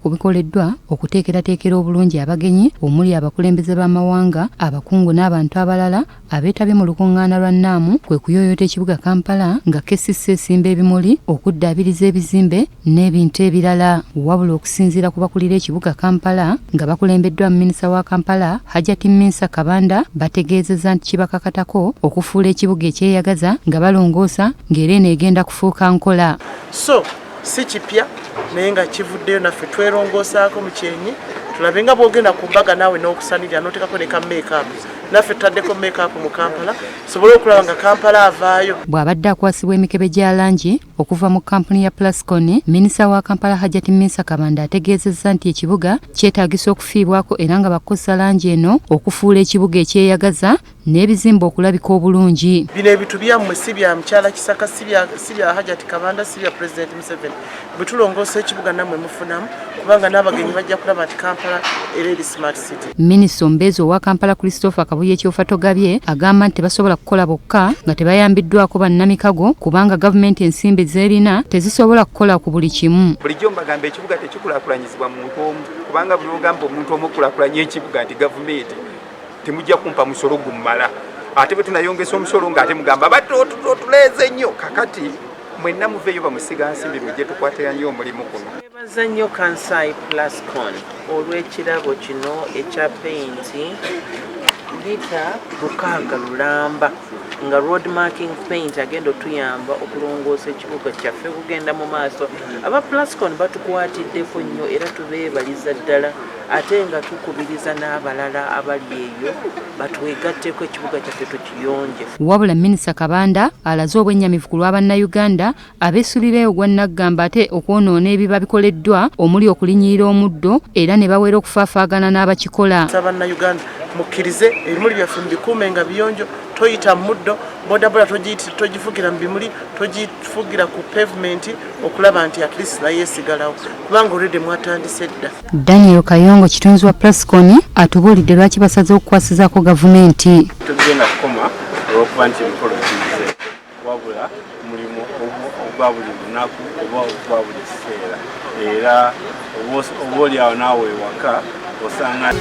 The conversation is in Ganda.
ku bikoleddwa okuteekerateekera obulungi abagenyi omuli abakulembeze b'amawanga abakungu n'abantu abalala abeetabye mu lukuŋŋaana lwa nnaamu kwe kuyooyoota ekibuga Kampala nga KCCA esimba ebimuli okuddaabiriza ebizimbe n'ebintu ebirala. Wabula okusinziira ku bakulira ekibuga Kampala nga bakulembeddwa minisita wa Kampala Hajjati Minsa Kabanda bategeezezza nti kibakakatako okufuula ekibuga ekyeyagaza nga balongoosa ng'era egenda kufuuka nkola. So si kipya naye nga kivuddeyo naffe twerongoosaako mu kyenyi tulabe nga bw'ogenda ku mbaga naawe n'okusanirira n'oteekako ne ka make-up naffe tutaddeko make-up mu Kampala sobole okulaba nga Kampala avaayo. Bw'abadde akwasibwa emikebe gya Langi okuva mu kampuni ya Plascon, minisita wa Kampala Hajjati Minsa Kabanda ategeezezza nti ekibuga kyetaagisa okufiibwako era nga bakozesa Langi eno okufuula ekibuga ekyeyagaza n'ebizimba okulabika obulungi. Bino ebitu byammwe si bya mukyala Kisaka, si bya Hajjati Kabanda, si bya President Museveni. Bwe tulongoosa ekibuga nammwe mufunamu kubanga n'abagenyi bajja kulaba nti Kampala era eri smart city. Minisita omubeezi owa Kampala Christopher Kabuye Kyofa Togabye agamba nti tebasobola kukola bokka nga tebayambiddwako bannamikago kubanga gavumenti ensimbi z'erina tezisobola kukola ku buli kimu. Bulijjo mbagamba ekibuga tekikulaakulanyizibwa muntu omu kubanga buli ogamba omuntu omu okulaakulanya ekibuga nti gavumenti temujja kumpa musolo gummala ate bwe tunayongesa omusolo ng'ate mugamba badde otuleeze nnyo kakati mwenna muveeyo bamusiga nsimbi mujje tukwatira nnyo omulimu guno. Nebaza nnyo Kansai Plascon olw'ekirabo kino ekya peyinti lita 6 lulamba nga road marking paint agenda otuyamba okulongoosa ekibuga kyaffe kugenda mu maaso. Aba Plascon batukwatiddeko nnyo era tubeebaliza ddala ate nga tukubiriza n'abalala abali eyo batwegatteko ekibuga kyaffe tukiyonje. Wabula minisita Kabanda alaze obwennyamivu ku lw'Abannayuganda abeesuulirayo ogwa Naggamba ate okwonoona ebiba bikoleddwa omuli okulinyirira omuddo era ne bawera okufaafaagana n'abakikola. Abannayuganda mukkirize ebimuli byaffe mbikuume nga biyonjo, toyita muddo, bodaboda togifugira mu bimuli, togifugira ku pavement okulaba nti at least naye esigalawo kubanga olwedde mwatandise dda. Daniel Kayongo kitunzi wa Plascon atubuulidde lwaki basaze okukwasizaako gavumenti. Tugenda kukoma olw'okuba nti emikolo gize wabula mulimu ogwa buli lunaku oba ogwa buli kiseera era oba oli awo naawe ewaka osanga